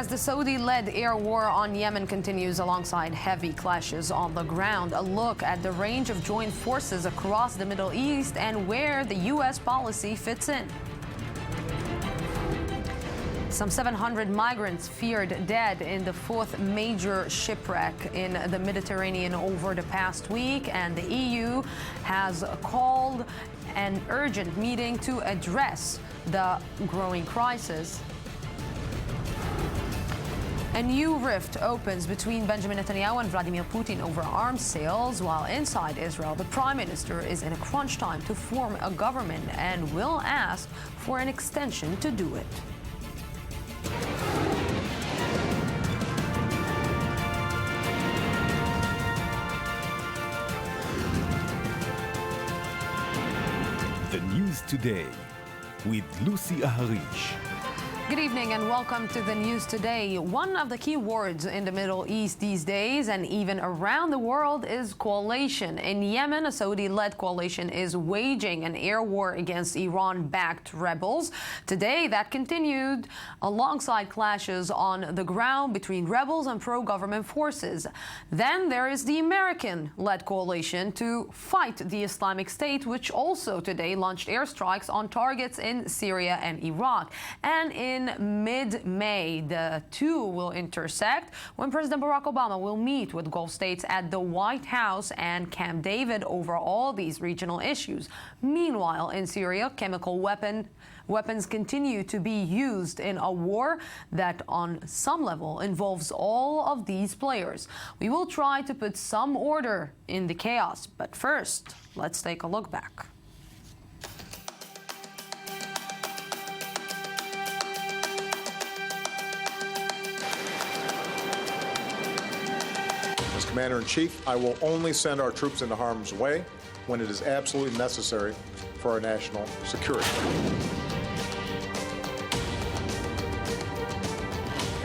As the Saudi-led air war on Yemen continues alongside heavy clashes on the ground, a look at the range of joint forces across the Middle East and where the U.S. policy fits in. Some 700 migrants feared dead in the fourth major shipwreck in the Mediterranean over the past week, and the EU has called an urgent meeting to address the growing crisis. A new rift opens between Benjamin Netanyahu and Vladimir Putin over arms sales, while inside Israel, the prime minister is in a crunch time to form a government and will ask for an extension to do it. The News Today with Lucy Aharish. Good evening and welcome to the News Today. One of the key words in the Middle East these days and even around the world is coalition. In Yemen, a Saudi-led coalition is waging an air war against Iran-backed rebels. Today, that continued alongside clashes on the ground between rebels and pro-government forces. Then there is the American-led coalition to fight the Islamic State, which also today launched airstrikes on targets in Syria and Iraq. And in mid-May, the two will intersect when President Barack Obama will meet with Gulf states at the White House and Camp David over all these regional issues. Meanwhile, in Syria, chemical weapons continue to be used in a war that on some level involves all of these players. We will try to put some order in the chaos, but first, let's take a look back. Commander-in-Chief, I will only send our troops into harm's way when it is absolutely necessary for our national security.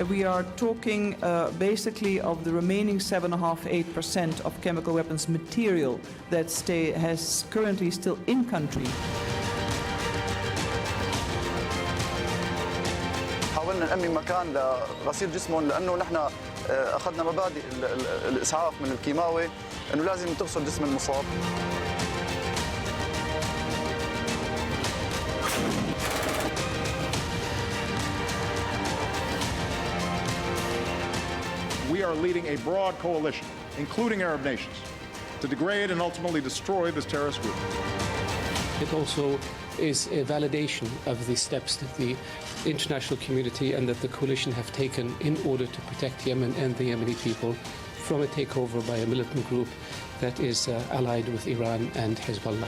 We are talking basically of the remaining 7.5–8% of chemical weapons material that has currently still in country. حاولنا نأمن مكان لغسيل جسمهم لأنه نحن أخذنا مبادئ الإسعاف من الكيماوي أنه لازم تغسل جسم المصاب. We are leading a broad coalition, including Arab nations, to degrade and ultimately destroy this terrorist group. It also is a validation of the steps that the international community and that the coalition have taken in order to protect Yemen and the Yemeni people from a takeover by a militant group that is allied with Iran and Hezbollah.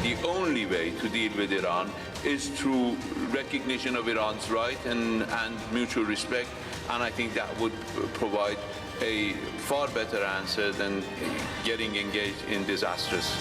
The only way to deal with Iran is through recognition of Iran's right and mutual respect, and I think that would provide a far better answer than getting engaged in disasters.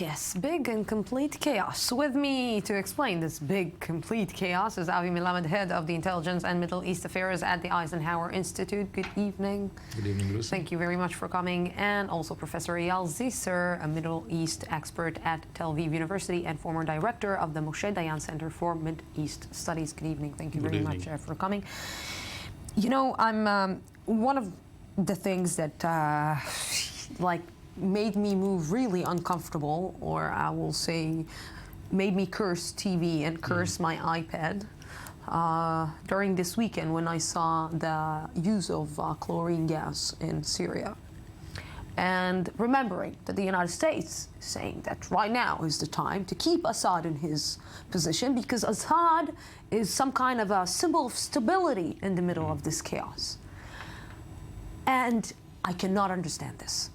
Yes, big and complete chaos. With me to explain this big, complete chaos is Avi Melamed, head of the Intelligence and Middle East Affairs at the Eisenhower Institute. Good evening. Good evening, Lucy. Thank you very much for coming. And also Professor Eyal Zisser, a Middle East expert at Tel Aviv University and former director of the Moshe Dayan Center for Mid East Studies. Good evening. Thank you very much for coming. You know, I'm one of the things that made me move really uncomfortable, or I will say made me curse TV and curse my iPad during this weekend when I saw the use of chlorine gas in Syria. And remembering that the United States is saying that right now is the time to keep Assad in his position because Assad is some kind of a symbol of stability in the middle of this chaos. And I cannot understand this.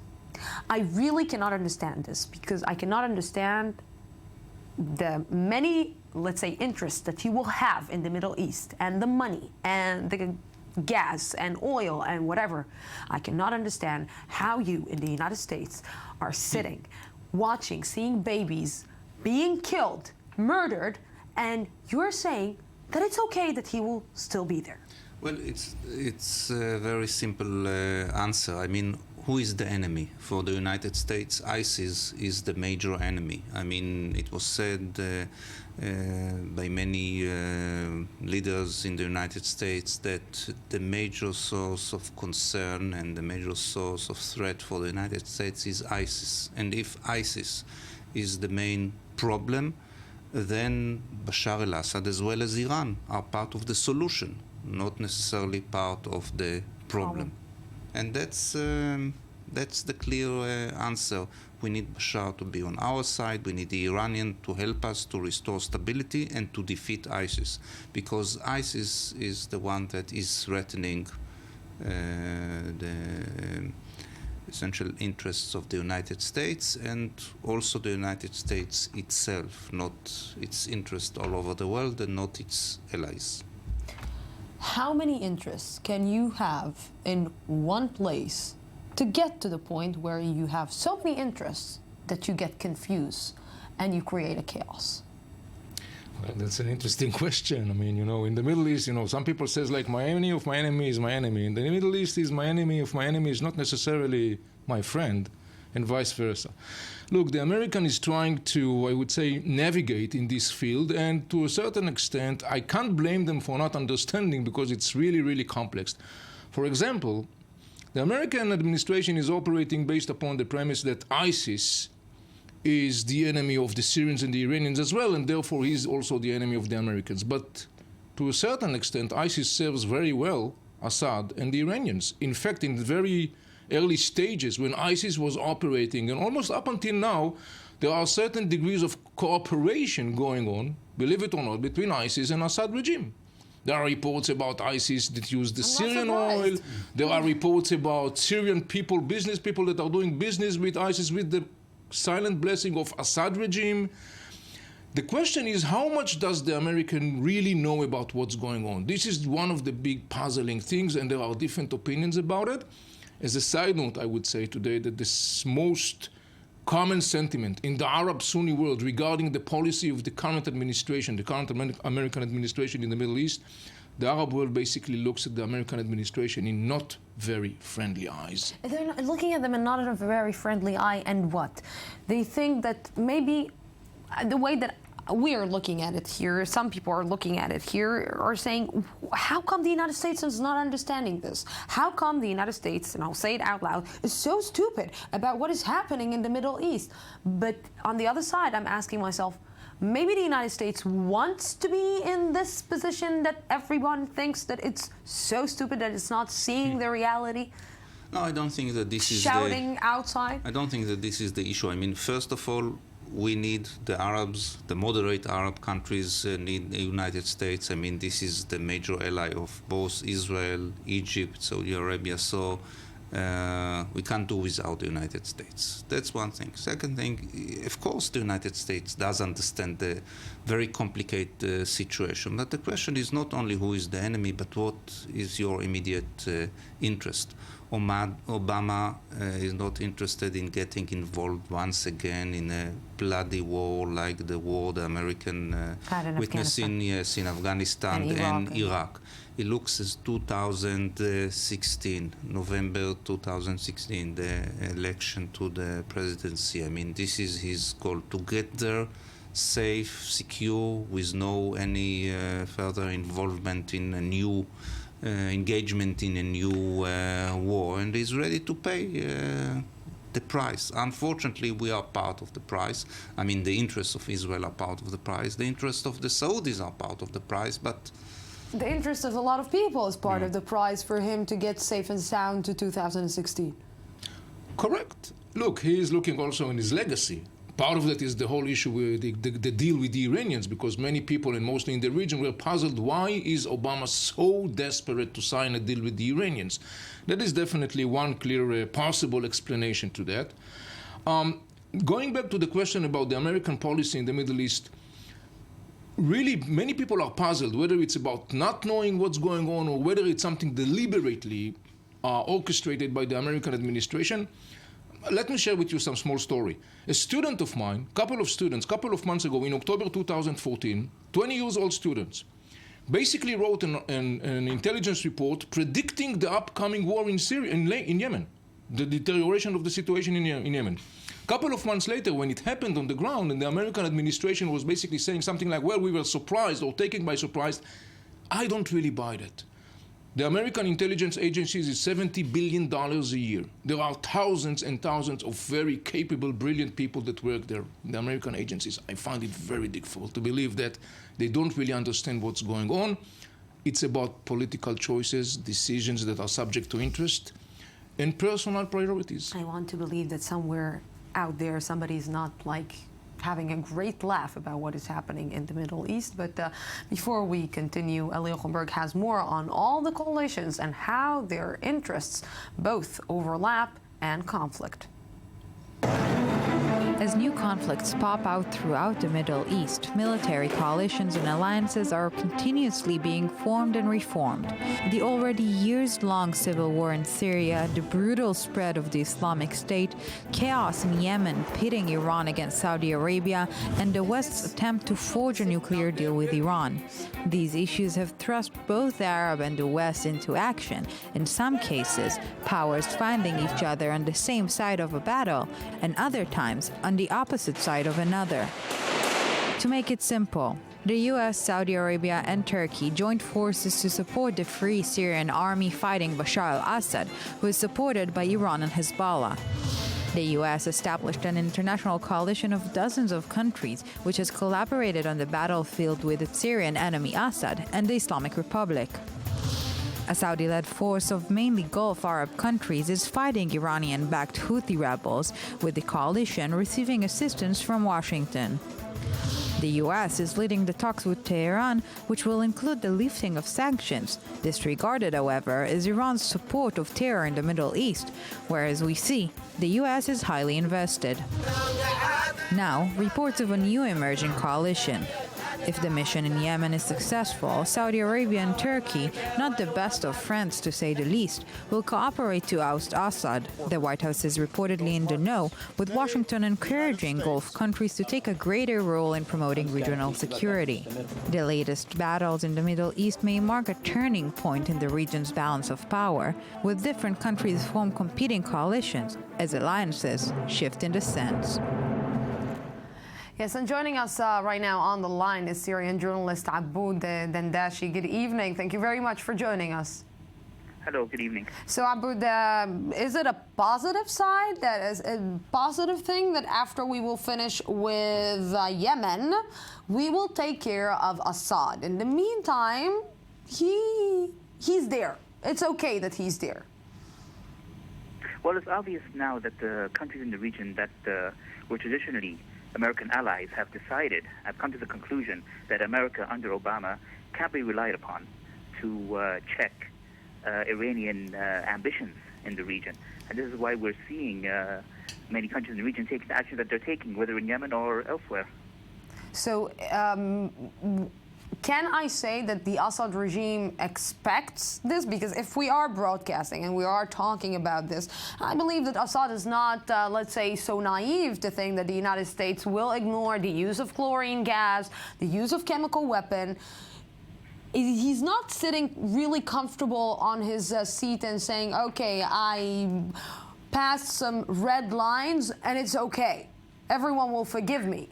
I really cannot understand this because I cannot understand the many, let's say, interests that he will have in the Middle East and the money and the gas and oil and whatever. I cannot understand how you in the United States are sitting, watching, seeing babies being killed, murdered, and you're saying that it's okay that he will still be there. Well, it's a very simple answer. I mean, who is the enemy? For the United States, ISIS is the major enemy. I mean, it was said by many leaders in the United States that the major source of concern and the major source of threat for the United States is ISIS. And if ISIS is the main problem, then Bashar al-Assad as well as Iran are part of the solution, not necessarily part of the problem. And that's the clear answer. We need Bashar to be on our side. We need the Iranian to help us to restore stability and to defeat ISIS, because ISIS is the one that is threatening the essential interests of the United States and also the United States itself, not its interest all over the world and not its allies. How many interests can you have in one place to get to the point where you have so many interests that you get confused and you create a chaos? Well, that's an interesting question. I mean, you know, in the Middle East, you know, some people says like my enemy of my enemy is my enemy. In the Middle East is my enemy of my enemy is not necessarily my friend, and vice versa. Look, the American is trying to, I would say, navigate in this field, and to a certain extent, I can't blame them for not understanding because it's really, really complex. For example, the American administration is operating based upon the premise that ISIS is the enemy of the Syrians and the Iranians as well, and therefore he's also the enemy of the Americans. But to a certain extent, ISIS serves very well Assad and the Iranians. In fact, in the very early stages when ISIS was operating, and almost up until now, there are certain degrees of cooperation going on, believe it or not, between ISIS and Assad regime. There are reports about ISIS that use the Syrian oil. There are reports about Syrian people, business people that are doing business with ISIS with the silent blessing of Assad regime. The question is, how much does the American really know about what's going on? This is one of the big puzzling things, and there are different opinions about it. As a side note, I would say today that the most common sentiment in the Arab Sunni world regarding the policy of the current administration, the current American administration in the Middle East, the Arab world basically looks at the American administration in not very friendly eyes. They're not looking at them in not a very friendly eye, and what? They think that maybe the way that we are looking at it here, some people are looking at it here, are saying, how come the United States is not understanding this? How come the United States, and I'll say it out loud, is so stupid about what is happening in the Middle East? But on the other side, I'm asking myself, maybe the United States wants to be in this position that everyone thinks that it's so stupid that it's not seeing the reality. No, I don't think that this is shouting outside. I don't think that this is the issue. I mean, first of all, we need the Arabs, the moderate Arab countries need the United States. I mean, this is the major ally of both Israel, Egypt, Saudi Arabia. So we can't do without the United States. That's one thing. Second thing, of course, the United States does understand the very complicated situation. But the question is not only who is the enemy, but what is your immediate interest. Obama is not interested in getting involved once again in a bloody war like the war the American witnessed in Afghanistan and Iraq. It looks as 2016, November 2016, the election to the presidency. I mean, this is his goal, to get there safe, secure, with no any further involvement in a new engagement in a new war, and is ready to pay the price. Unfortunately, we are part of the price. I mean, the interests of Israel are part of the price. The interests of the Saudis are part of the price, but the interest of a lot of people is part of the price for him to get safe and sound to 2016. Correct. Look, he is looking also in his legacy. Part of that is the whole issue with the deal with the Iranians, because many people, and mostly in the region, were puzzled, why is Obama so desperate to sign a deal with the Iranians? That is definitely one clear possible explanation to that. Going back to the question about the American policy in the Middle East, really many people are puzzled whether it's about not knowing what's going on or whether it's something deliberately orchestrated by the American administration. Let me share with you some small story. A student of mine, couple of months ago in October 2014, 20 years old students, basically wrote an intelligence report predicting the upcoming war in Syria, in Yemen, the deterioration of the situation in Yemen. A couple of months later, when it happened on the ground, and the American administration was basically saying something like, well, we were surprised or taken by surprise, I don't really buy that. The American intelligence agencies is $70 billion a year. There are thousands and thousands of very capable, brilliant people that work there in the American agencies. I find it very difficult to believe that they don't really understand what's going on. It's about political choices, decisions that are subject to interest, and personal priorities. I want to believe that somewhere out there somebody's not like having a great laugh about what is happening in the Middle East. But before we continue, Eli Ochenberg has more on all the coalitions and how their interests both overlap and conflict. As new conflicts pop out throughout the Middle East, military coalitions and alliances are continuously being formed and reformed. The already years-long civil war in Syria, the brutal spread of the Islamic State, chaos in Yemen pitting Iran against Saudi Arabia, and the West's attempt to forge a nuclear deal with Iran. These issues have thrust both the Arab and the West into action, in some cases, powers finding each other on the same side of a battle, and other times on the opposite side of another. To make it simple, the US, Saudi Arabia, and Turkey joined forces to support the Free Syrian Army fighting Bashar al-Assad, who is supported by Iran and Hezbollah. The US established an international coalition of dozens of countries, which has collaborated on the battlefield with its Syrian enemy Assad and the Islamic Republic. A Saudi-led force of mainly Gulf Arab countries is fighting Iranian-backed Houthi rebels, with the coalition receiving assistance from Washington. The U.S. is leading the talks with Tehran, which will include the lifting of sanctions. Disregarded, however, is Iran's support of terror in the Middle East, where, as we see, the U.S. is highly invested. Now, reports of a new emerging coalition. If the mission in Yemen is successful, Saudi Arabia and Turkey, not the best of friends to say the least, will cooperate to oust Assad. The White House is reportedly in the know, with Washington encouraging Gulf countries to take a greater role in promoting regional security. The latest battles in the Middle East may mark a turning point in the region's balance of power, with different countries form competing coalitions as alliances shift in the sands. Yes, and joining us right now on the line is Syrian journalist Aboud Dandashi. Good evening. Thank you very much for joining us. Hello, good evening. So, Aboud, is it a positive side, that is a positive thing that after we will finish with Yemen, we will take care of Assad? In the meantime, he's there. It's okay that he's there. Well, it's obvious now that the countries in the region that were traditionally American allies have come to the conclusion that America under Obama can't be relied upon to check Iranian ambitions in the region. And this is why we're seeing many countries in the region taking the action that they're taking, whether in Yemen or elsewhere. So, can I say that the Assad regime expects this? Because if we are broadcasting and we are talking about this, I believe that Assad is not, let's say, so naive to think that the United States will ignore the use of chlorine gas, the use of chemical weapon. He's not sitting really comfortable on his seat and saying, okay, I passed some red lines and it's okay. Everyone will forgive me.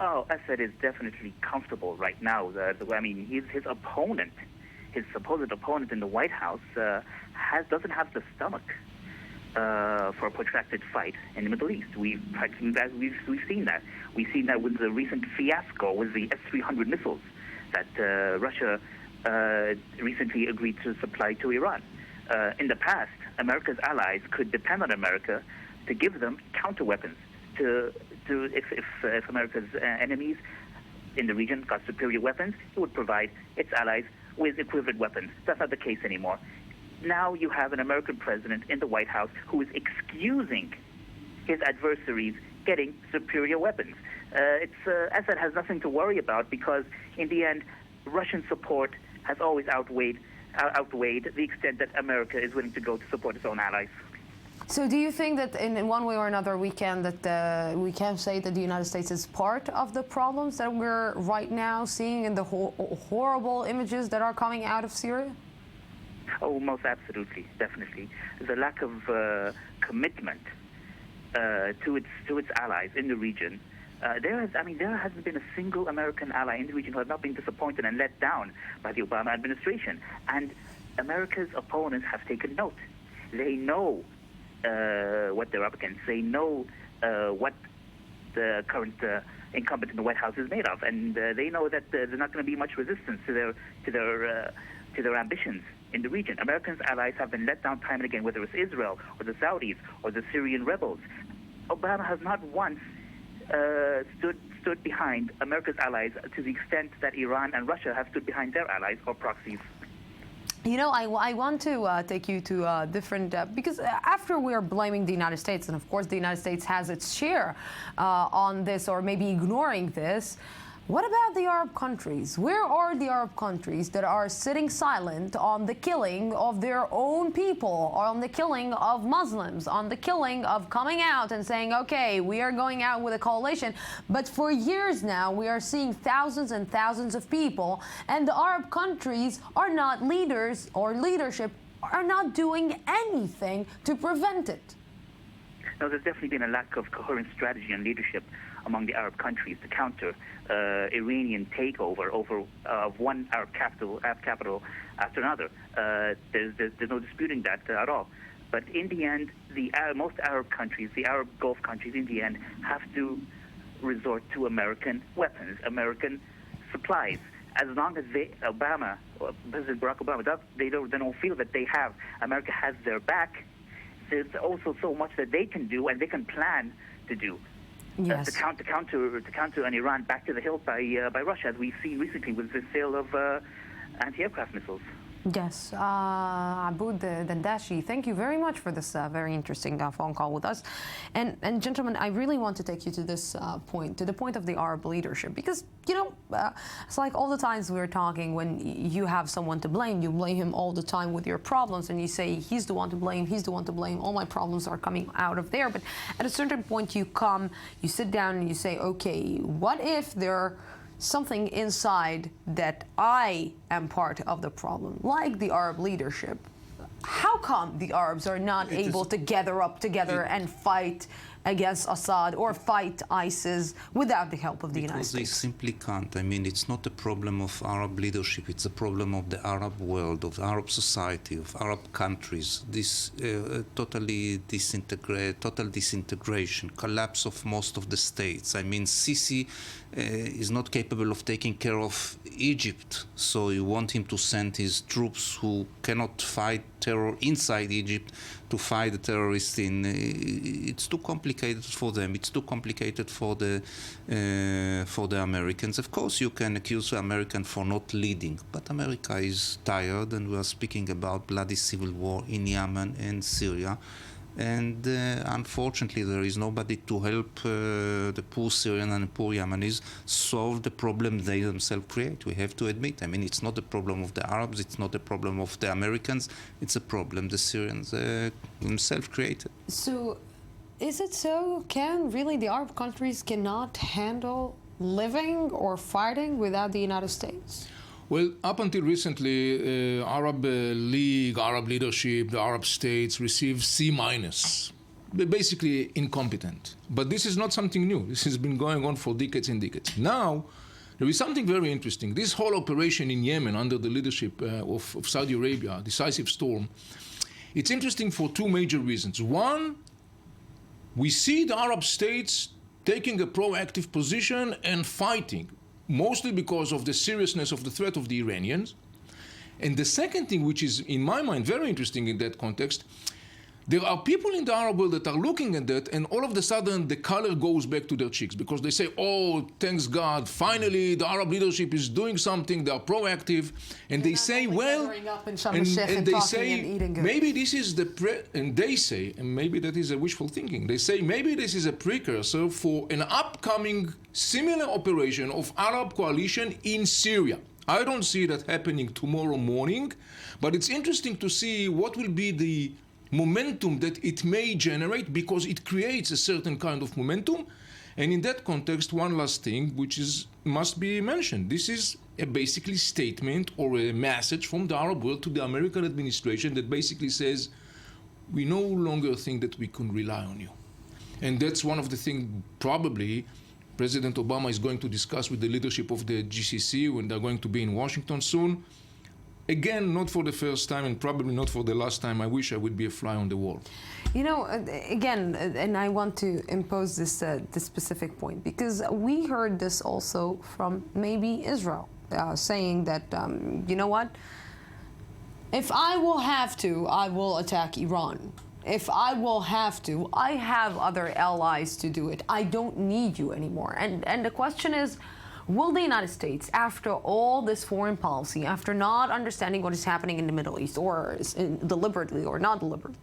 Oh, Assad is definitely comfortable right now. I mean, his opponent, his supposed opponent in the White House, doesn't have the stomach for a protracted fight in the Middle East. We've seen that. We've seen that with the recent fiasco with the S-300 missiles that Russia recently agreed to supply to Iran. In the past, America's allies could depend on America to give them counter weapons if America's enemies in the region got superior weapons, it would provide its allies with equivalent weapons. That's not the case anymore. Now you have an American president in the White House who is excusing his adversaries getting superior weapons. Assad has nothing to worry about because, in the end, Russian support has always outweighed the extent that America is willing to go to support its own allies. So do you think that in one way or another we can say that the United States is part of the problems that we're right now seeing in the horrible images that are coming out of Syria? Oh, most absolutely, definitely. The lack of commitment to its allies in the region. There hasn't been a single American ally in the region who has not been disappointed and let down by the Obama administration. And America's opponents have taken note. They know what they're up against. They know what the current incumbent in the White House is made of, and they know that there's not going to be much resistance to their ambitions in the region. Americans' allies have been let down time and again, whether it's Israel or the Saudis or the Syrian rebels. Obama has not once stood behind America's allies to the extent that Iran and Russia have stood behind their allies or proxies. You know, I want to take you to different, because after we're blaming the United States, and of course the United States has its share on this, or maybe ignoring this, what about the Arab countries? Where are the Arab countries that are sitting silent on the killing of their own people, or on the killing of Muslims, on the killing of coming out and saying, okay, we are going out with a coalition, but for years now we are seeing thousands and thousands of people, and the Arab countries are not leaders, or leadership are not doing anything to prevent it? No, there's definitely been a lack of coherent strategy and leadership among the Arab countries to counter Iranian takeover of one Arab capital after another. There's no disputing that at all. But in the end, most Arab countries, the Arab Gulf countries, in the end, have to resort to American weapons, American supplies. As long as President Barack Obama, they don't feel that America has their back, there's also so much that they can do and they can plan to do. Yes. To counter an Iran back to the hilt by Russia, as we've seen recently with the sale of anti-aircraft missiles. Yes, Aboud Dandashi, thank you very much for this very interesting phone call with us. And gentlemen, I really want to take you to this point, to the point of the Arab leadership, because, you know, it's like all the times we're talking, when you have someone to blame, you blame him all the time with your problems, and you say, he's the one to blame, he's the one to blame, all my problems are coming out of there. But at a certain point you sit down and you say, okay, what if there something inside that I am part of the problem, like the Arab leadership? How come the Arabs are not able to gather up together and fight against Assad or fight ISIS without the help of the United States? Because they simply can't. I mean, it's not a problem of Arab leadership, it's a problem of the Arab world, of Arab society, of Arab countries. This total disintegration, collapse of most of the states. I mean, Sisi is not capable of taking care of Egypt, so you want him to send his troops who cannot fight terror inside Egypt to fight the terrorists in. It's too complicated for them. It's too complicated for the Americans. Of course, you can accuse the Americans for not leading, but America is tired, and we are speaking about bloody civil war in Yemen and Syria. And unfortunately, there is nobody to help the poor Syrian and poor Yemenis solve the problem they themselves create. We have to admit. I mean, it's not a problem of the Arabs. It's not a problem of the Americans. It's a problem the Syrians themselves created. So, is it so? Can really the Arab countries cannot handle living or fighting without the United States? Well, up until recently, Arab League, Arab leadership, the Arab states received C-. They're basically incompetent. But this is not something new. This has been going on for decades and decades. Now, there is something very interesting. This whole operation in Yemen under the leadership of Saudi Arabia, Decisive Storm, it's interesting for two major reasons. One, we see the Arab states taking a proactive position and fighting, mostly because of the seriousness of the threat of the Iranians. And the second thing, which is, in my mind, very interesting in that context, there are people in the Arab world that are looking at that, and all of a sudden the color goes back to their cheeks, because they say, oh, thanks God, finally the Arab leadership is doing something, they are proactive, and they say, well, and they say, maybe this is and they say, and maybe that is a wishful thinking, they say, maybe this is a precursor for an upcoming similar operation of Arab coalition in Syria. I don't see that happening tomorrow morning, but it's interesting to see what will be the momentum that it may generate, because it creates a certain kind of momentum. And in that context, one last thing, which must be mentioned. This is a basically statement or a message from the Arab world to the American administration that basically says, we no longer think that we can rely on you. And that's one of the things probably President Obama is going to discuss with the leadership of the GCC when they're going to be in Washington soon. Again, not for the first time and probably not for the last time. I wish I would be a fly on the wall. You know, again, and I want to impose this specific point, because we heard this also from maybe Israel, saying that, you know what, if I will have to, I will attack Iran. If I will have to, I have other allies to do it. I don't need you anymore. And the question is, will the United States, after all this foreign policy, after not understanding what is happening in the Middle East, or deliberately or not deliberately,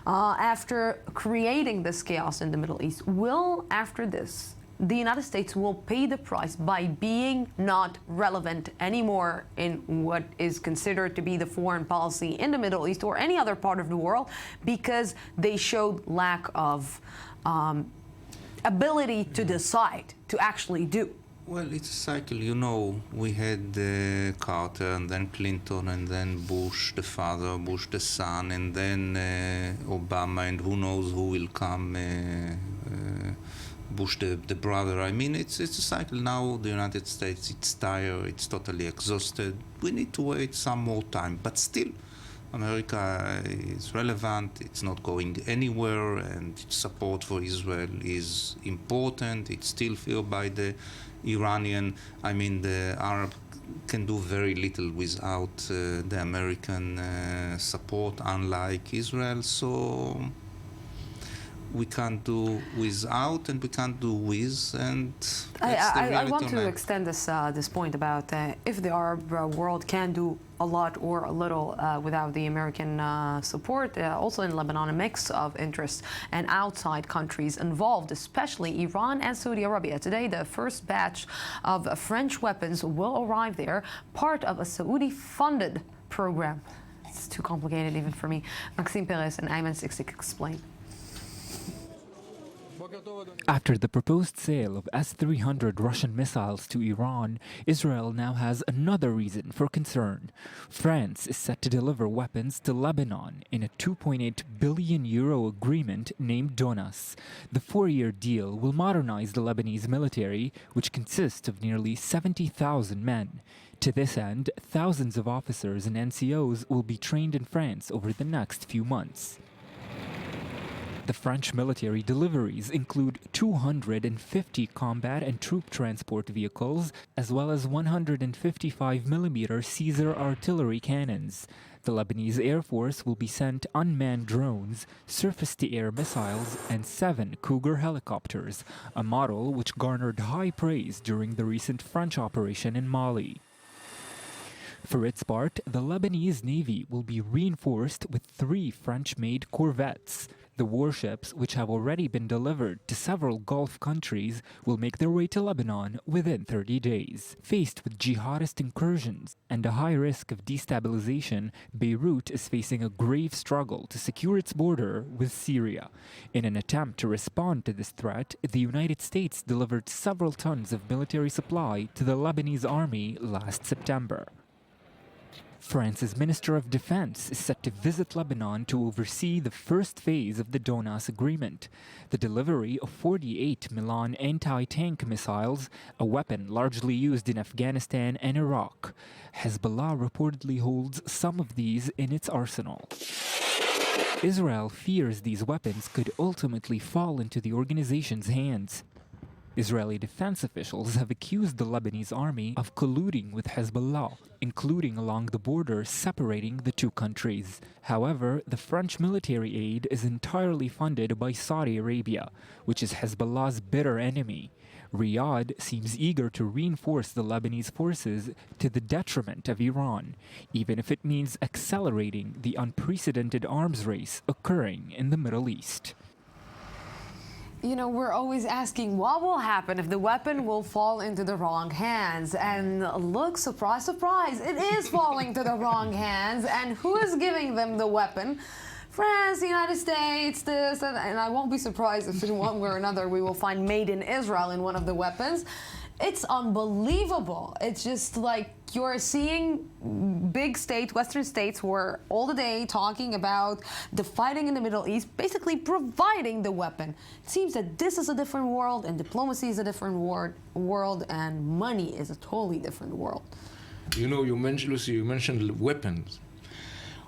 after creating this chaos in the Middle East, will, after this, the United States will pay the price by being not relevant anymore in what is considered to be the foreign policy in the Middle East or any other part of the world, because they showed lack of ability to decide, to actually do? Well, it's a cycle. You know, we had Carter, and then Clinton, and then Bush the father, Bush the son, and then Obama, and who knows who will come, Bush the brother. I mean, it's a cycle. Now the United States, it's tired, it's totally exhausted. We need to wait some more time. But still, America is relevant, it's not going anywhere, and its support for Israel is important. It's still felt by the Iranian. I mean, the Arab can do very little without the American support, unlike Israel. So we can't do without, and we can't do with, and I want to extend this point about if the Arab world can do a lot or a little without the American support. Also in Lebanon, a mix of interests and outside countries involved, especially Iran and Saudi Arabia. Today, the first batch of French weapons will arrive there, part of a Saudi-funded program. It's too complicated even for me. Maxime Perez and Ayman Siksik explain. After the proposed sale of S-300 Russian missiles to Iran, Israel now has another reason for concern. France is set to deliver weapons to Lebanon in a €2.8 billion agreement named DONAS. The 4-year deal will modernize the Lebanese military, which consists of nearly 70,000 men. To this end, thousands of officers and NCOs will be trained in France over the next few months. The French military deliveries include 250 combat and troop transport vehicles, as well as 155mm Caesar artillery cannons. The Lebanese Air Force will be sent unmanned drones, surface-to-air missiles, and 7 Cougar helicopters, a model which garnered high praise during the recent French operation in Mali. For its part, the Lebanese Navy will be reinforced with 3 French-made corvettes. The warships, which have already been delivered to several Gulf countries, will make their way to Lebanon within 30 days. Faced with jihadist incursions and a high risk of destabilization, Beirut is facing a grave struggle to secure its border with Syria. In an attempt to respond to this threat, the United States delivered several tons of military supply to the Lebanese army last September. France's Minister of Defense is set to visit Lebanon to oversee the first phase of the DONAS agreement, the delivery of 48 Milan anti-tank missiles, a weapon largely used in Afghanistan and Iraq. Hezbollah reportedly holds some of these in its arsenal. Israel fears these weapons could ultimately fall into the organization's hands. Israeli defense officials have accused the Lebanese army of colluding with Hezbollah, including along the border separating the two countries. However, the French military aid is entirely funded by Saudi Arabia, which is Hezbollah's bitter enemy. Riyadh seems eager to reinforce the Lebanese forces to the detriment of Iran, even if it means accelerating the unprecedented arms race occurring in the Middle East. You know, we're always asking what will happen if the weapon will fall into the wrong hands. And look, surprise, surprise, it is falling to the wrong hands. And who is giving them the weapon? France, the United States, this, and I won't be surprised if in one way or another we will find made in Israel in one of the weapons. It's unbelievable. It's just like you're seeing big states, Western states, who are all the day talking about the fighting in the Middle East, basically providing the weapon. It seems that this is a different world, and diplomacy is a different world, and money is a totally different world. You know, Lucy, you mentioned weapons.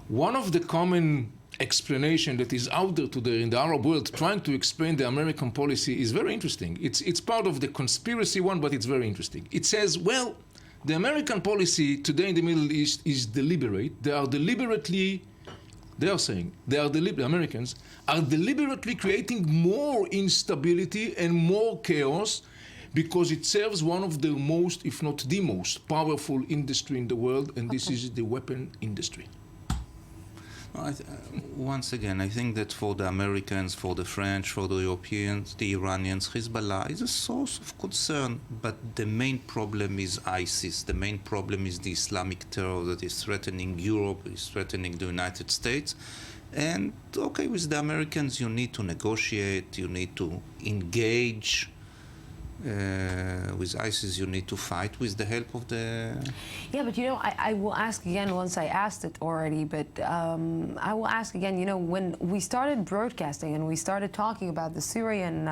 One of the common explanation that is out there today in the Arab world trying to explain the American policy is very interesting. It's part of the conspiracy one, but it's very interesting. It says, well, the American policy today in the Middle East is deliberate. The Americans are deliberately creating more instability and more chaos because it serves one of the most, if not the most, powerful industry in the world, and this is the weapon industry. Once again, I think that for the Americans, for the French, for the Europeans, the Iranians, Hezbollah is a source of concern, but the main problem is ISIS. The main problem is the Islamic terror that is threatening Europe, is threatening the United States. And, okay, with the Americans, you need to negotiate, you need to engage. With ISIS, you need to fight with the help of the... Yeah, but you know, I will ask again once I asked it already, but I will ask again, you know, when we started broadcasting and we started talking about the Syrian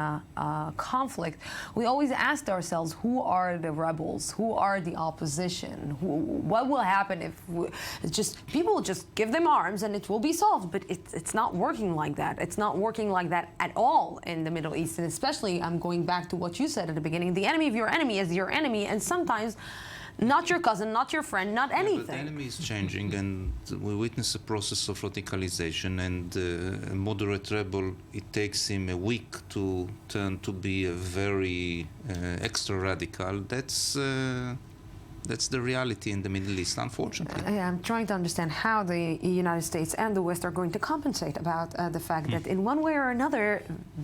conflict, we always asked ourselves, who are the rebels? Who are the opposition? What will happen if people just give them arms and it will be solved? But it's not working like that. It's not working like that at all in the Middle East, and especially, I'm going back to what you said at the beginning, the enemy of your enemy is your enemy, and sometimes not your cousin, not your friend, not anything. But the enemy is changing, and we witness a process of radicalization, and a moderate rebel, it takes him a week to turn to be a very extra radical. That's the reality in the Middle East, unfortunately. I'm trying to understand how the United States and the West are going to compensate about the fact that in one way or another,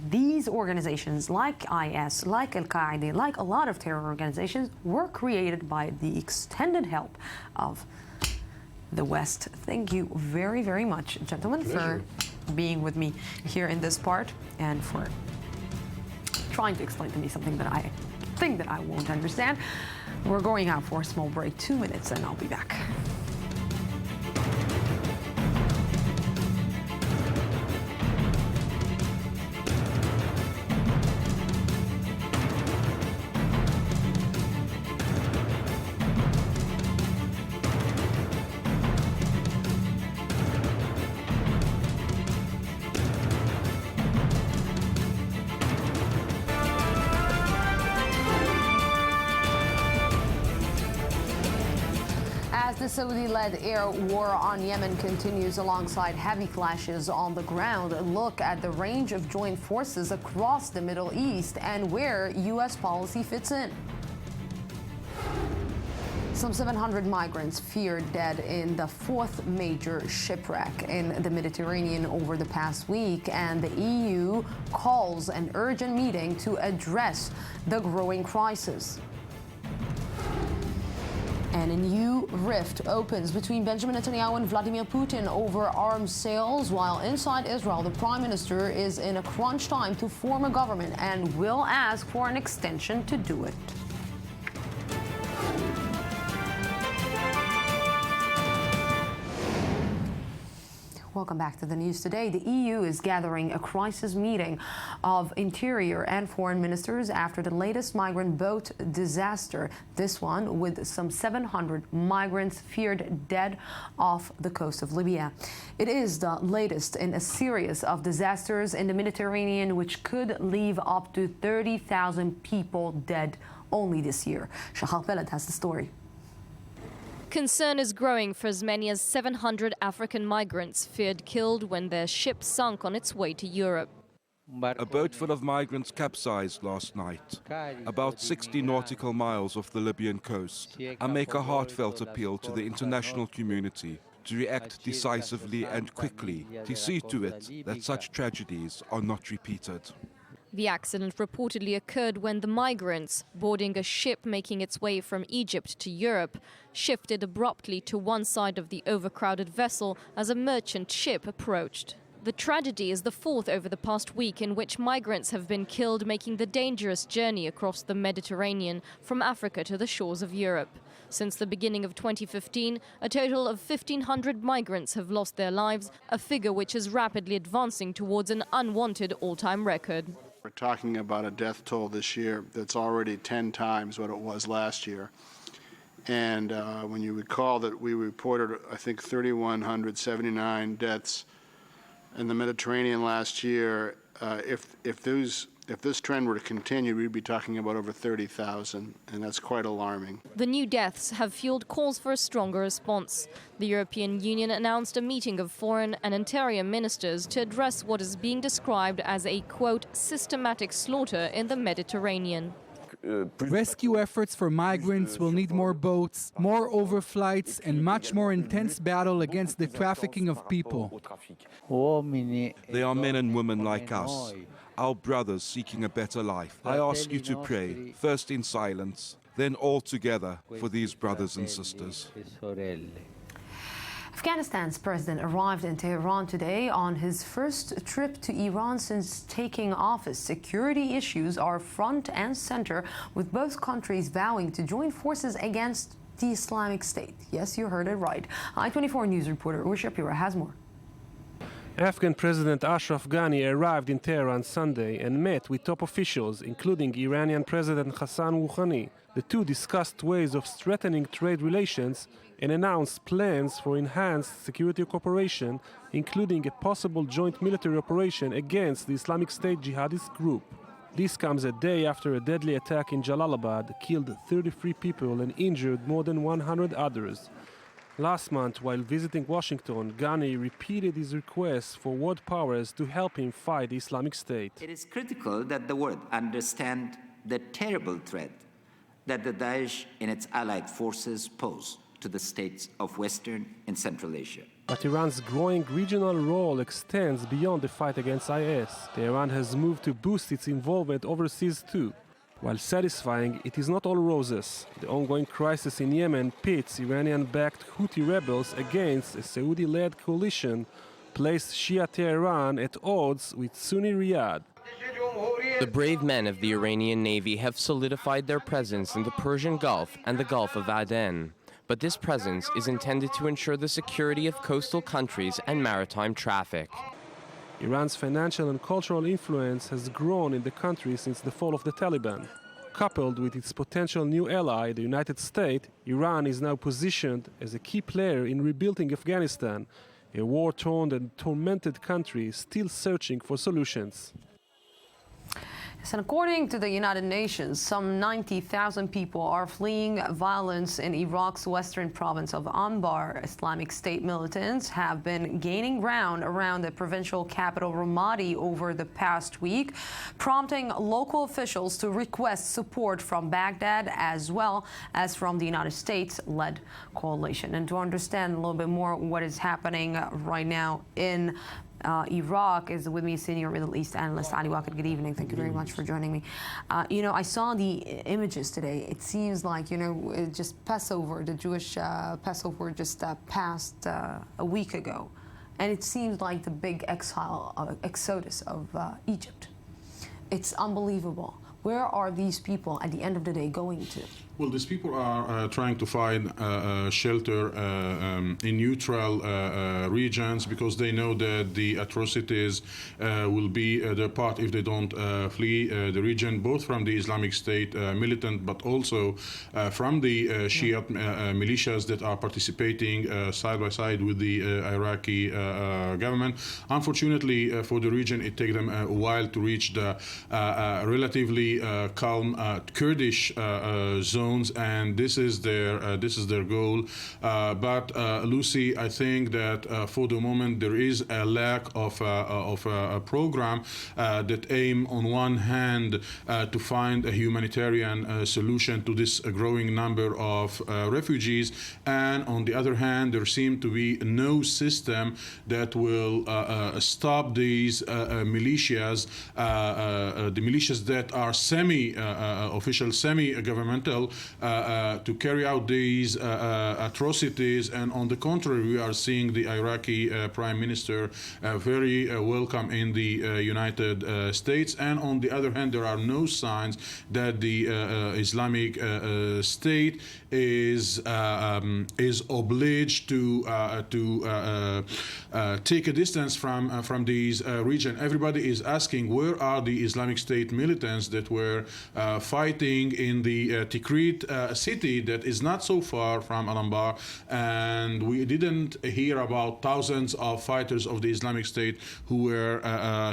these organizations like IS, like Al-Qaeda, like a lot of terror organizations, were created by the extended help of the West. Thank you very, very much, gentlemen, for being with me here in this part and for trying to explain to me something that I think that I won't understand. We're going out for a small break, 2 minutes, and I'll be back. The Saudi-led air war on Yemen continues alongside heavy clashes on the ground. Look at the range of joint forces across the Middle East and where U.S. policy fits in. Some 700 migrants feared dead in the fourth major shipwreck in the Mediterranean over the past week, and the EU calls an urgent meeting to address the growing crisis. And a new rift opens between Benjamin Netanyahu and Vladimir Putin over arms sales, while inside Israel, the prime minister is in a crunch time to form a government and will ask for an extension to do it. Welcome back to the news today. The EU is gathering a crisis meeting of interior and foreign ministers after the latest migrant boat disaster. This one with some 700 migrants feared dead off the coast of Libya. It is the latest in a series of disasters in the Mediterranean, which could leave up to 30,000 people dead only this year. Shahal Peled has the story. Concern is growing for as many as 700 African migrants feared killed when their ship sunk on its way to Europe. A boat full of migrants capsized last night, about 60 nautical miles off the Libyan coast. I make a heartfelt appeal to the international community to react decisively and quickly to see to it that such tragedies are not repeated. The accident reportedly occurred when the migrants, boarding a ship making its way from Egypt to Europe, shifted abruptly to one side of the overcrowded vessel as a merchant ship approached. The tragedy is the fourth over the past week in which migrants have been killed making the dangerous journey across the Mediterranean from Africa to the shores of Europe. Since the beginning of 2015, a total of 1,500 migrants have lost their lives, a figure which is rapidly advancing towards an unwanted all-time record. We're talking about a death toll this year that's already 10 times what it was last year. And when you recall that we reported, I think, 3,179 deaths in the Mediterranean last year, if this trend were to continue, we'd be talking about over 30,000, and that's quite alarming. The new deaths have fueled calls for a stronger response. The European Union announced a meeting of foreign and interior ministers to address what is being described as a, quote, systematic slaughter in the Mediterranean. Rescue efforts for migrants will need more boats, more overflights, and much more intense battle against the trafficking of people. They are men and women like us, our brothers seeking a better life. I ask you to pray, first in silence, then all together for these brothers and sisters. Afghanistan's president arrived in Tehran today on his first trip to Iran since taking office. Security issues are front and center, with both countries vowing to join forces against the Islamic State. Yes, you heard it right. I-24 News reporter Ur Shapira has more. Afghan President Ashraf Ghani arrived in Tehran Sunday and met with top officials, including Iranian President Hassan Rouhani. The two discussed ways of strengthening trade relations and announced plans for enhanced security cooperation, including a possible joint military operation against the Islamic State jihadist group. This comes a day after a deadly attack in Jalalabad killed 33 people and injured more than 100 others. Last month, while visiting Washington, Ghani repeated his request for world powers to help him fight the Islamic State. It is critical that the world understand the terrible threat that the Daesh and its allied forces pose to the states of Western and Central Asia. But Iran's growing regional role extends beyond the fight against IS. Tehran has moved to boost its involvement overseas too. While satisfying, it is not all roses. The ongoing crisis in Yemen pits Iranian-backed Houthi rebels against a Saudi-led coalition, placed Shia Tehran at odds with Sunni Riyadh. The brave men of the Iranian Navy have solidified their presence in the Persian Gulf and the Gulf of Aden. But this presence is intended to ensure the security of coastal countries and maritime traffic. Iran's financial and cultural influence has grown in the country since the fall of the Taliban. Coupled with its potential new ally, the United States, Iran is now positioned as a key player in rebuilding Afghanistan, a war-torn and tormented country still searching for solutions. And according to the United Nations, some 90,000 people are fleeing violence in Iraq's western province of Anbar. Islamic State militants have been gaining ground around the provincial capital Ramadi over the past week, prompting local officials to request support from Baghdad as well as from the United States-led coalition. And to understand a little bit more what is happening right now in Iraq is with me senior Middle East analyst Ali Waqid. Good evening. Thank you very much for joining me. I saw the images today. It seems like, just Passover, the Jewish Passover just passed a week ago. And it seems like the big exodus of Egypt. It's unbelievable. Where are these people at the end of the day going to? Well, these people are trying to find shelter in neutral regions because they know that the atrocities will be their part if they don't flee the region, both from the Islamic State militant, but also from the Shia militias that are participating side by side with the Iraqi government. Unfortunately for the region, it takes them a while to reach the relatively calm Kurdish zones, and this is their goal. But Lucy, I think that for the moment there is a lack of a program that aim on one hand to find a humanitarian solution to this growing number of refugees, and on the other hand there seems to be no system that will stop these militias, the militias that are semi-official, semi-governmental, to carry out these atrocities. And on the contrary, we are seeing the Iraqi Prime Minister very welcome in the United States. And on the other hand, there are no signs that the Islamic State is obliged to take a distance from these region. Everybody is asking, where are the Islamic State militants that were fighting in the Tikrit city that is not so far from Al-Anbar? And we didn't hear about thousands of fighters of the Islamic State who were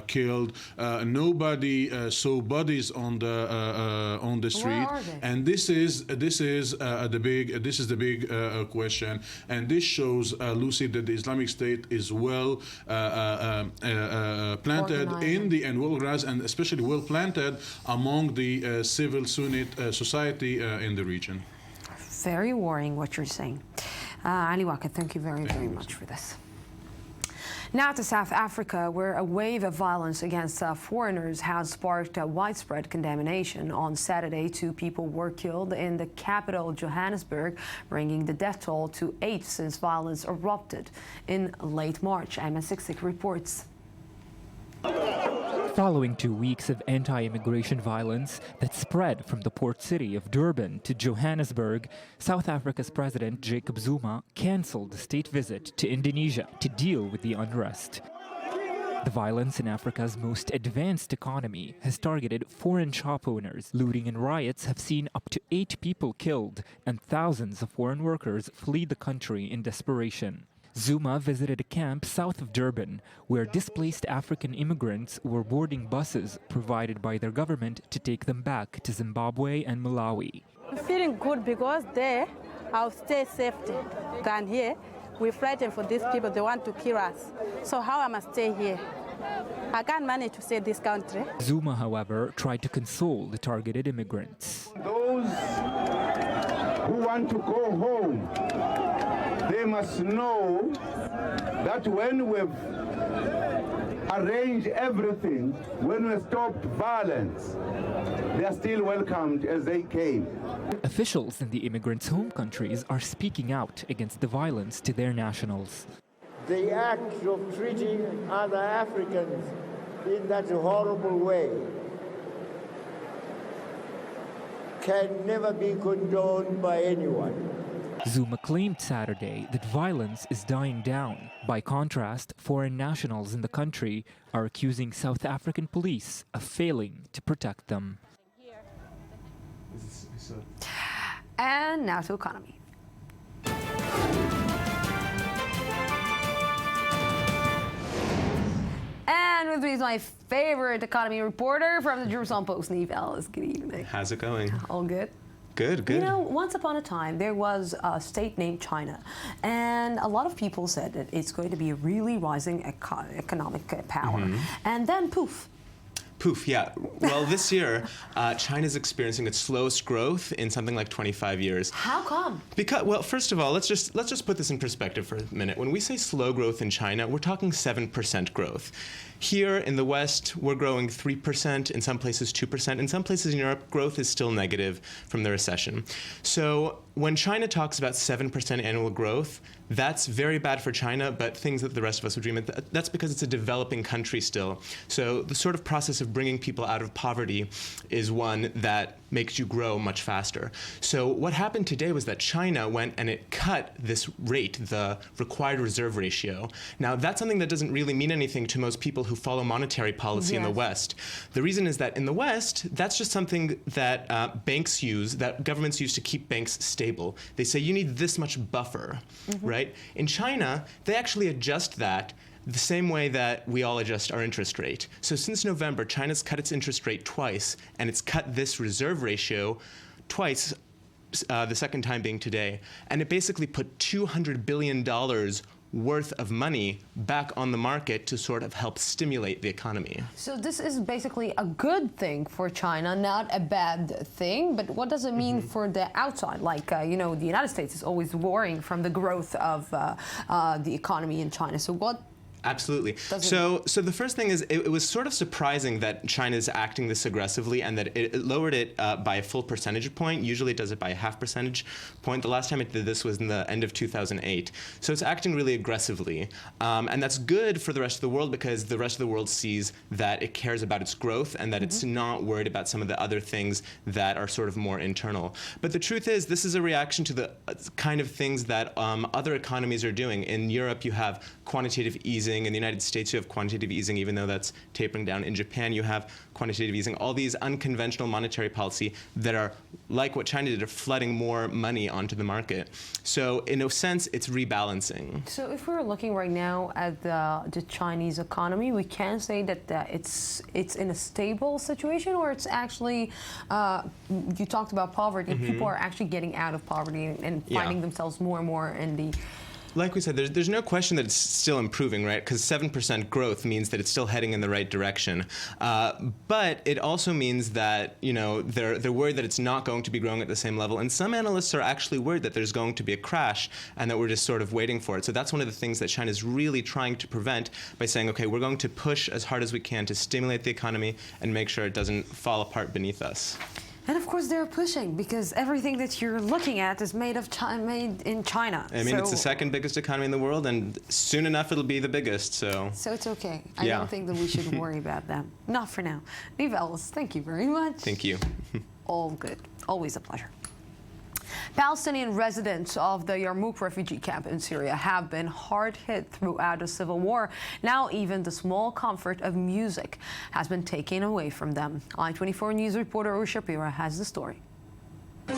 killed. Nobody saw bodies on the street. Where are they? And this is the big question. And this shows, Lucy, that the Islamic State is well planted and well organized, and especially well planted among the civil Sunnite society in the region. Very worrying what you're saying. Ali Waqed, thank you very much for this. Now to South Africa, where a wave of violence against foreigners has sparked widespread condemnation. On Saturday, 2 people were killed in the capital, Johannesburg, bringing the death toll to 8 since violence erupted in late March. Ayman Siksik reports. Following 2 weeks of anti-immigration violence that spread from the port city of Durban to Johannesburg, South Africa's President Jacob Zuma cancelled a state visit to Indonesia to deal with the unrest. The violence in Africa's most advanced economy has targeted foreign shop owners. Looting and riots have seen up to 8 people killed, and thousands of foreign workers flee the country in desperation. Zuma visited a camp south of Durban, where displaced African immigrants were boarding buses provided by their government to take them back to Zimbabwe and Malawi. I'm feeling good because there I'll stay safe than here. We're frightened for these people. They want to kill us. So how am I stay here? I can't manage to stay this country. Zuma, however, tried to console the targeted immigrants. Those who want to go home, they must know that when we've arranged everything, when we stopped violence, they are still welcomed as they came. Officials in the immigrants' home countries are speaking out against the violence to their nationals. The act of treating other Africans in that horrible way can never be condoned by anyone. Zuma claimed Saturday that violence is dying down. By contrast, foreign nationals in the country are accusing South African police of failing to protect them. And now to economy. And with me is my favorite economy reporter from the Jerusalem Post, Neve Ellis. Good evening. How's it going? All good? Good, good. You know, once upon a time, there was a state named China, and a lot of people said that it's going to be a really rising economic power. And then, poof. Poof, yeah. Well, this year, China's experiencing its slowest growth in something like 25 years. How come? Because, well, first of all, let's just put this in perspective for a minute. When we say slow growth in China, we're talking 7% growth. Here in the West, we're growing 3%, in some places 2%. In some places in Europe, growth is still negative from the recession. So when China talks about 7% annual growth, that's very bad for China, but things that the rest of us would dream of. That's because it's a developing country still. So the sort of process of bringing people out of poverty is one that makes you grow much faster. So what happened today was that China went and it cut this rate, the required reserve ratio. Now, that's something that doesn't really mean anything to most people who follow monetary policy in the West. The reason is that in the West, that's just something that banks use, that governments use to keep banks stable. They say you need this much buffer, right? In China, they actually adjust that the same way that we all adjust our interest rate. So since November, China's cut its interest rate twice, and it's cut this reserve ratio twice, the second time being today. And it basically put $200 billion worth of money back on the market to sort of help stimulate the economy. So this is basically a good thing for China, not a bad thing. But what does it mean for the outside? Like, you know, the United States is always worrying from the growth of the economy in China. So what Absolutely. So the first thing is it was sort of surprising that China is acting this aggressively and that it lowered it by a full percentage point. Usually it does it by a half percentage point. The last time it did this was in the end of 2008. So it's acting really aggressively. And that's good for the rest of the world because the rest of the world sees that it cares about its growth and that it's not worried about some of the other things that are sort of more internal. But the truth is this is a reaction to the kind of things that other economies are doing. In Europe you have quantitative easing. In the United States, you have quantitative easing, even though that's tapering down. In Japan, you have quantitative easing. All these unconventional monetary policy that are, like what China did, are flooding more money onto the market. So in a sense, it's rebalancing. So if we're looking right now at the Chinese economy, we can say that it's in a stable situation, or it's actually, you talked about poverty, people are actually getting out of poverty and finding themselves more and more in the... Like we said, there's no question that it's still improving, right? Because 7% growth means that it's still heading in the right direction. But it also means that, you know, they're worried that it's not going to be growing at the same level. And some analysts are actually worried that there's going to be a crash and that we're just sort of waiting for it. So that's one of the things that China is really trying to prevent by saying, okay, we're going to push as hard as we can to stimulate the economy and make sure it doesn't fall apart beneath us. And of course they're pushing because everything that you're looking at is made in China. I mean, it's the second biggest economy in the world, and soon enough it'll be the biggest. So it's okay. I don't think that we should worry about them. Not for now. Niamh Ellis, thank you very much. Thank you. All good. Always a pleasure. Palestinian residents of the Yarmouk refugee camp in Syria have been hard hit throughout the civil war. Now even the small comfort of music has been taken away from them. I-24 News reporter Ur Shapira has the story. A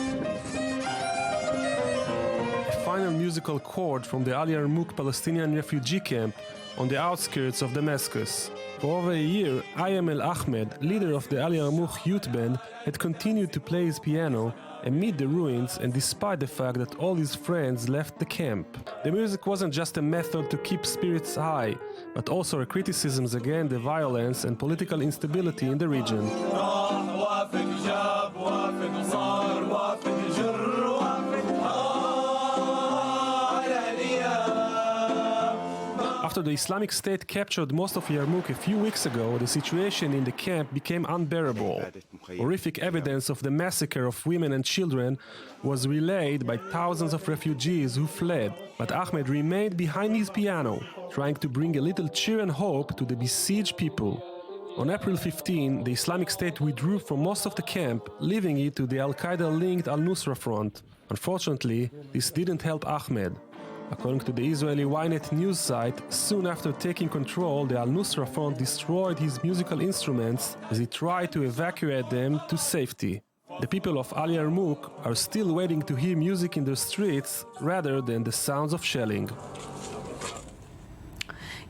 final musical chord from the Al Yarmouk Palestinian refugee camp on the outskirts of Damascus. For over a year, Ayam El Ahmed, leader of the Al Yarmouk youth band, had continued to play his piano amid the ruins and despite the fact that all his friends left the camp. The music wasn't just a method to keep spirits high, but also a criticism against the violence and political instability in the region. After the Islamic State captured most of Yarmouk a few weeks ago, the situation in the camp became unbearable. Horrific evidence of the massacre of women and children was relayed by thousands of refugees who fled. But Ahmed remained behind his piano, trying to bring a little cheer and hope to the besieged people. On April 15, the Islamic State withdrew from most of the camp, leaving it to the Al-Qaeda-linked Al-Nusra Front. Unfortunately, this didn't help Ahmed. According to the Israeli Ynet news site, soon after taking control, the Al-Nusra Front destroyed his musical instruments as he tried to evacuate them to safety. The people of Al Yarmouk are still waiting to hear music in the streets rather than the sounds of shelling.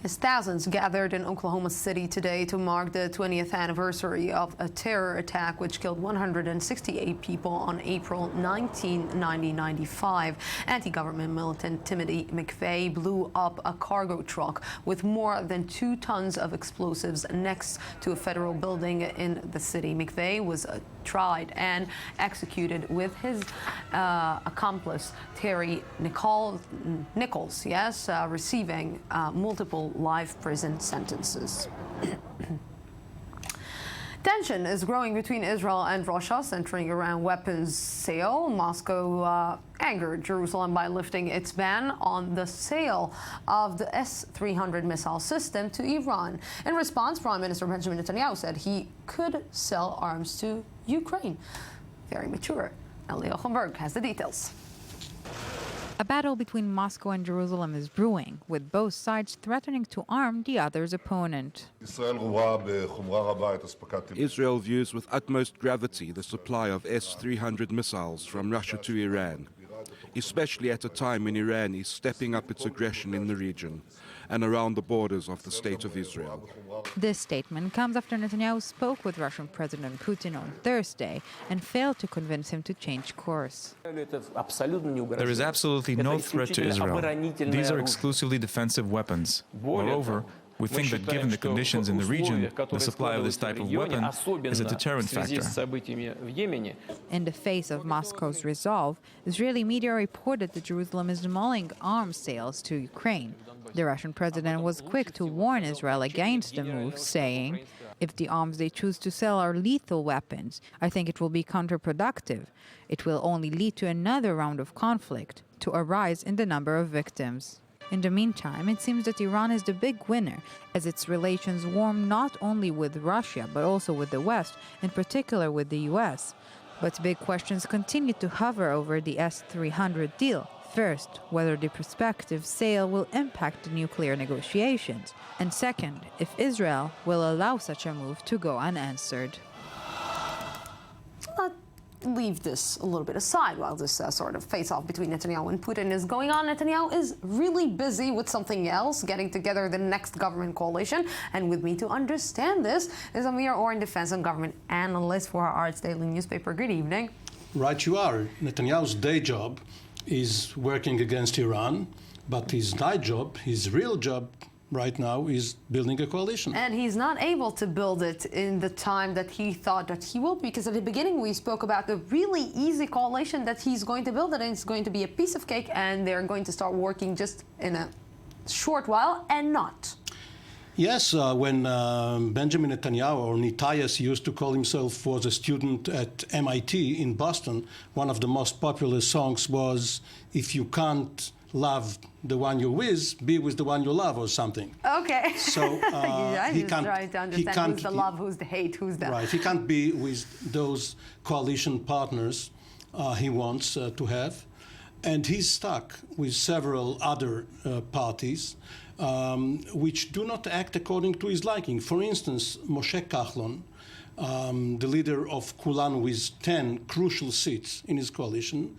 As thousands gathered in Oklahoma City today to mark the 20th anniversary of a terror attack which killed 168 people on April 19, 1995. Anti-government militant Timothy McVeigh blew up a cargo truck with more than 2 tons of explosives next to a federal building in the city. McVeigh was tried and executed with his accomplice Terry Nichols, receiving multiple life prison sentences. Tension is growing between Israel and Russia, centering around weapons sale. Moscow angered Jerusalem by lifting its ban on the sale of the S-300 missile system to Iran. In response, Prime Minister Benjamin Netanyahu said he could sell arms to Ukraine. Very mature. Elia Homberg has the details. A battle between Moscow and Jerusalem is brewing, with both sides threatening to arm the other's opponent. Israel views with utmost gravity the supply of S-300 missiles from Russia to Iran, especially at a time when Iran is stepping up its aggression in the region and around the borders of the State of Israel. This statement comes after Netanyahu spoke with Russian President Putin on Thursday and failed to convince him to change course. There is absolutely no threat to Israel. These are exclusively defensive weapons. Moreover, We think that given the conditions in the region, the supply of this type of weapon is a deterrent factor. In the face of Moscow's resolve, Israeli media reported that Jerusalem is mulling arms sales to Ukraine. The Russian president was quick to warn Israel against the move, saying, "If the arms they choose to sell are lethal weapons, I think it will be counterproductive. It will only lead to another round of conflict, to a rise in the number of victims." In the meantime, it seems that Iran is the big winner, as its relations warm not only with Russia, but also with the West, in particular with the US. But big questions continue to hover over the S-300 deal. First, whether the prospective sale will impact the nuclear negotiations. And second, if Israel will allow such a move to go unanswered. Leave this a little bit aside while this sort of face-off between Netanyahu and Putin is going on. Netanyahu is really busy with something else, getting together the next government coalition. And with me to understand this is Amir Oren, defense and government analyst for our Arts Daily newspaper. Good evening. Right you are. Netanyahu's day job is working against Iran, but his night job, his real job right now, is building a coalition. And he's not able to build it in the time that he thought that he will, because at the beginning we spoke about the really easy coalition that he's going to build, and it's going to be a piece of cake, and they're going to start working just in a short while, and not. Yes, when Benjamin Netanyahu, or Nityas, used to call himself, was a student at MIT in Boston, one of the most popular songs was, "If you can't love the one you're with, be with the one you love," or something. Okay. So he can't try to understand who's the love, who's the hate, who's the... Right, he can't be with those coalition partners he wants to have. And he's stuck with several other parties which do not act according to his liking. For instance, Moshe Kahlon, the leader of Kulanu with 10 crucial seats in his coalition,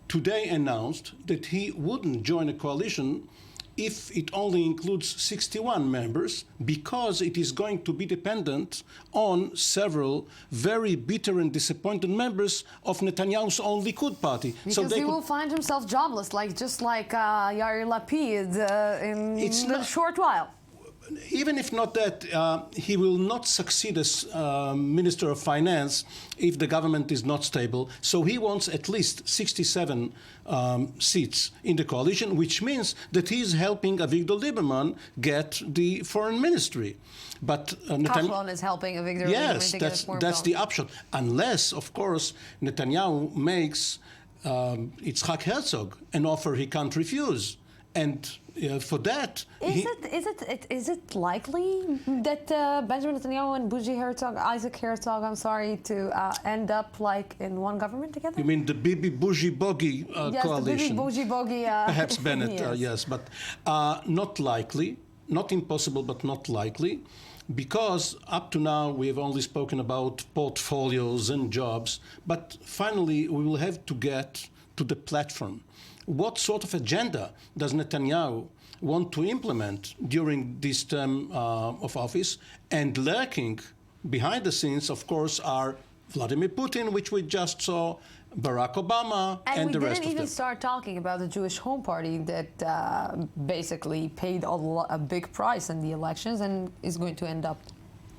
today announced that he wouldn't join a coalition if it only includes 61 members, because it is going to be dependent on several very bitter and disappointed members of Netanyahu's own Likud party. Because he will find himself jobless, just like Yair Lapid in a short while. Even if not that, he will not succeed as Minister of Finance if the government is not stable. So he wants at least 67 seats in the coalition, which means that he's helping Avigdor Lieberman get the foreign ministry. But Kahlon is helping Avigdor Lieberman to get his foreign that's the option. Unless, of course, Netanyahu makes Yitzhak Herzog an offer he can't refuse. And for that... Is it likely that Benjamin Netanyahu and Isaac Herzog, to end up like in one government together? You mean the Bibi Bougie Bogie coalition? Yes, the Bibi Bougie Bogie... Perhaps Bennett, yes, but not likely. Not impossible, but not likely. Because up to now we have only spoken about portfolios and jobs, but finally we will have to get to the platform. What sort of agenda does Netanyahu want to implement during this term of office? And lurking behind the scenes, of course, are Vladimir Putin, which we just saw, Barack Obama, and the rest of them. And we didn't even start talking about the Jewish Home Party that basically paid a big price in the elections and is going to end up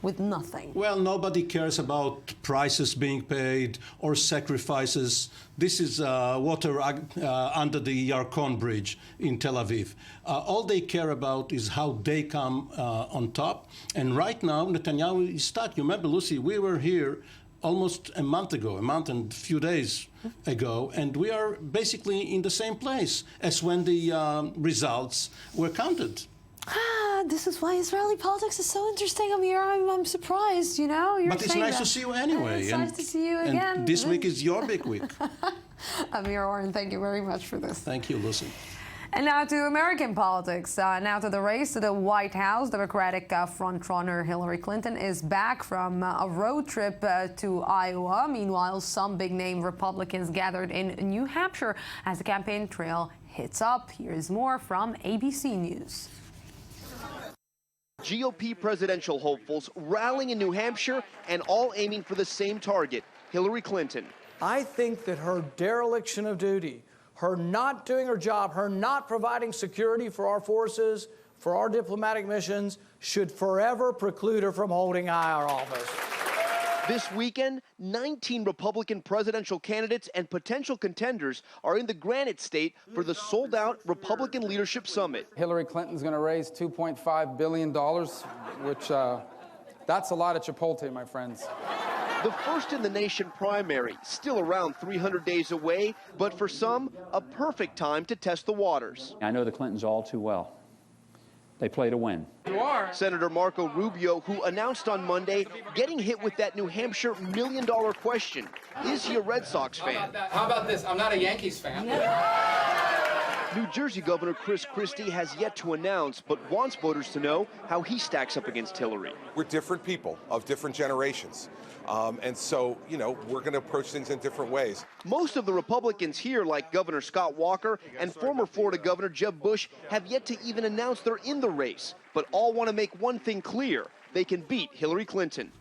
with nothing. Well, nobody cares about prices being paid or sacrifices. This is water under the Yarkon Bridge in Tel Aviv. All they care about is how they come on top. And right now, Netanyahu is stuck. You remember, Lucy, we were here almost a month and a few days ago, and we are basically in the same place as when the results were counted. This is why Israeli politics is so interesting, Amir. I'm surprised, you know. But it's nice to see you anyway. It's nice to see you again. And this week is your big week. Amir Oren, thank you very much for this. Thank you, Lucy. And now to American politics. Now to the race to the White House. Democratic frontrunner Hillary Clinton is back from a road trip to Iowa. Meanwhile, some big-name Republicans gathered in New Hampshire as the campaign trail hits up. Here's more from ABC News. GOP presidential hopefuls rallying in New Hampshire and all aiming for the same target, Hillary Clinton. I think that her dereliction of duty, her not doing her job, her not providing security for our forces, for our diplomatic missions, should forever preclude her from holding higher office. This weekend, 19 Republican presidential candidates and potential contenders are in the Granite State for the sold-out Republican Leadership Summit. Hillary Clinton's going to raise $2.5 billion, which that's a lot of Chipotle, my friends. The first-in-the-nation primary, still around 300 days away, but for some, a perfect time to test the waters. I know the Clintons all too well. They play to win. Senator Marco Rubio, who announced on Monday, getting hit with that New Hampshire million-dollar question. Is he a Red Sox fan? How about this? I'm not a Yankees fan. New Jersey Governor Chris Christie has yet to announce, but wants voters to know how he stacks up against Hillary. We're different people of different generations. And so, you know, we're going to approach things in different ways. Most of the Republicans here, like Governor Scott Walker and former Florida Governor Jeb Bush, have yet to even announce they're in the race. But all want to make one thing clear: they can beat Hillary Clinton.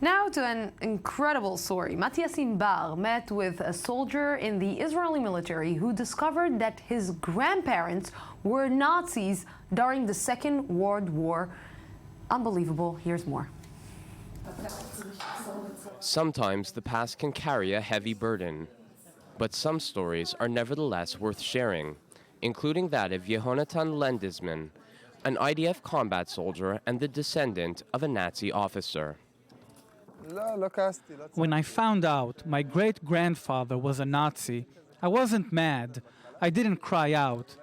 Now to an incredible story. Matthias Bar met with a soldier in the Israeli military who discovered that his grandparents were Nazis during the Second World War. Unbelievable. Here's more. Sometimes the past can carry a heavy burden, but some stories are nevertheless worth sharing, including that of Yehonatan Lendisman, an IDF combat soldier and the descendant of a Nazi officer. When I found out my great-grandfather was a Nazi, I wasn't mad. I didn't cry out.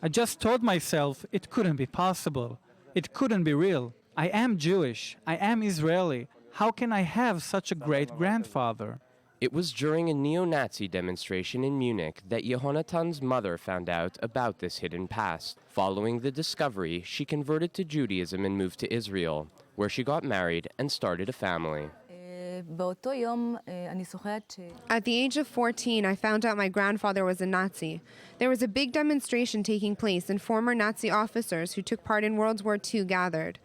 I just told myself it couldn't be possible. It couldn't be real. I am Jewish. I am Israeli. How can I have such a great-grandfather? It was during a neo-Nazi demonstration in Munich that Yehonatan's mother found out about this hidden past. Following the discovery, she converted to Judaism and moved to Israel, where she got married and started a family. At the age of 14, I found out my grandfather was a Nazi. There was a big demonstration taking place, and former Nazi officers who took part in World War II gathered.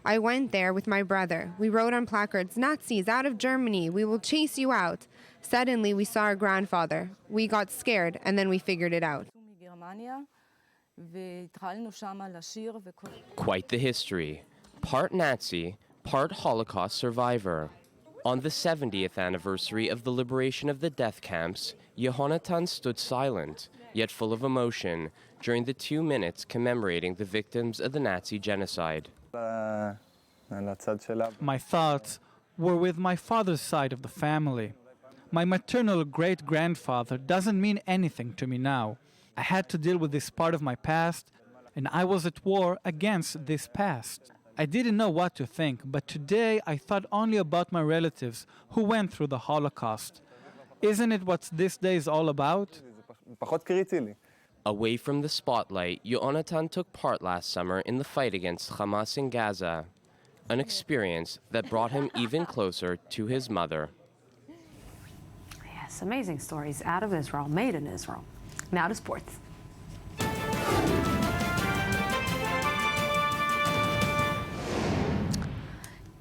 I went there with my brother. We wrote on placards, "Nazis, out of Germany, we will chase you out." Suddenly, we saw our grandfather. We got scared, and then we figured it out. Quite the history. Part Nazi, part Holocaust survivor. On the 70th anniversary of the liberation of the death camps, Yehonatan stood silent, yet full of emotion, during the 2 minutes commemorating the victims of the Nazi genocide. My thoughts were with my father's side of the family. My maternal great-grandfather doesn't mean anything to me now. I had to deal with this part of my past, and I was at war against this past. I didn't know what to think, but today I thought only about my relatives who went through the Holocaust. Isn't it what this day is all about? Away from the spotlight, Yehonatan took part last summer in the fight against Hamas in Gaza, an experience that brought him even closer to his mother. Yes, amazing stories out of Israel, made in Israel. Now to sports.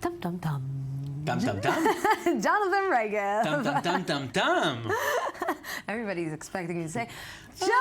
Dum dum dum. Dum dum dum. Jonathan Reagan. Dum dum dum dum dum. Everybody's expecting you to say, Jonathan.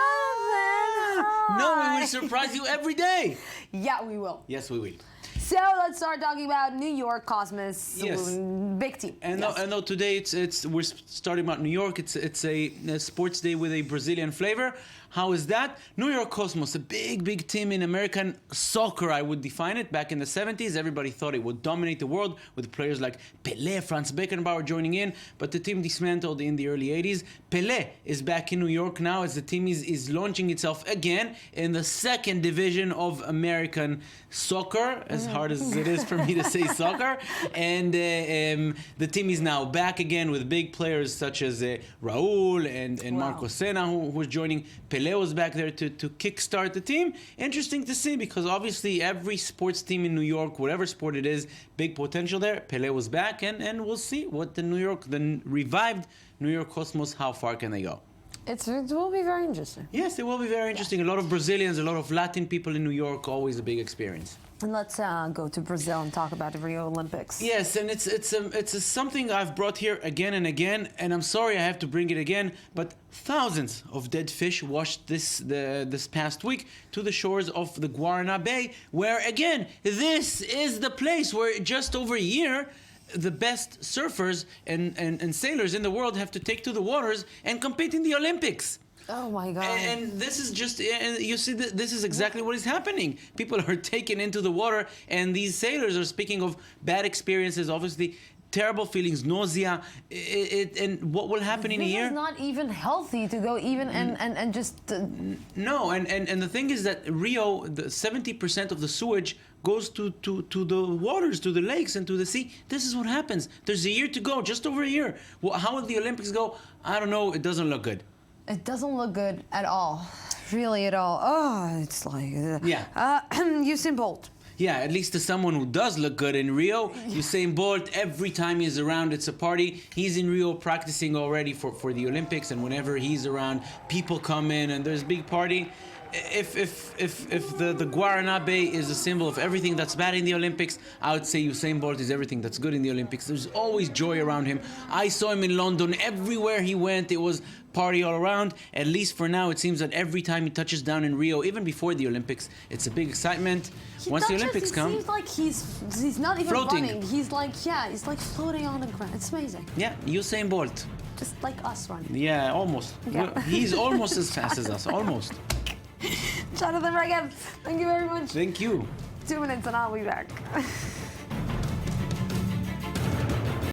No, we will surprise you every day. Yeah, we will. Yes, we will. So let's start talking about New York Cosmos. Yes. Big team. And yes. no, today we're starting about New York. It's a sports day with a Brazilian flavor. How is that? New York Cosmos, a big team in American soccer, I would define it. Back in the 70s, everybody thought it would dominate the world with players like Pelé, Franz Beckenbauer joining in, but the team dismantled in the early 80s. Pelé is back in New York now as the team is launching itself again in the second division of American soccer, as hard as it is for me to say soccer. And the team is now back again with big players such as Raul and Marco Senna, who's joining. Pelé was back there to kickstart the team. Interesting to see because obviously every sports team in New York, whatever sport it is, big potential there. Pelé was back and we'll see what the revived New York Cosmos, how far can they go? It will be very interesting. Yes, it will be very interesting. A lot of Brazilians, a lot of Latin people in New York, always a big experience. And let's go to Brazil and talk about the Rio Olympics. Yes, and it's something I've brought here again and again, and I'm sorry I have to bring it again, but thousands of dead fish washed this past week to the shores of the Guarana Bay, where again, this is the place where just over a year, the best surfers and sailors in the world have to take to the waters and compete in the Olympics. Oh my God! And this is just, you see, this is exactly what is happening. People are taken into the water, and these sailors are speaking of bad experiences, obviously, terrible feelings, nausea, and what will happen in a year? This is not even healthy to go even and just... No, and the thing is that Rio, 70% of the sewage goes to the waters, to the lakes, and to the sea. This is what happens. There's a year to go, just over a year. Well, how will the Olympics go? I don't know. It doesn't look good. It doesn't look good at all. Really at all. Oh, it's like... Yeah. Usain Bolt. Yeah, at least to someone who does look good in Rio. Usain Bolt, every time he's around, it's a party. He's in Rio practicing already for the Olympics, and whenever he's around, people come in and there's a big party. If the Guarana Bay is a symbol of everything that's bad in the Olympics, I would say Usain Bolt is everything that's good in the Olympics. There's always joy around him. I saw him in London. Everywhere he went, it was party all around. At least for now, it seems that every time he touches down in Rio, even before the Olympics, it's a big excitement. Once the Olympics come, it seems like he's not even floating. running. He's like floating on the ground. It's amazing. Yeah, Usain Bolt. Just like us running. Yeah, almost. Yeah. He's almost as fast as us. Almost. Jonathan Reagan, thank you very much. Thank you. 2 minutes and I'll be back.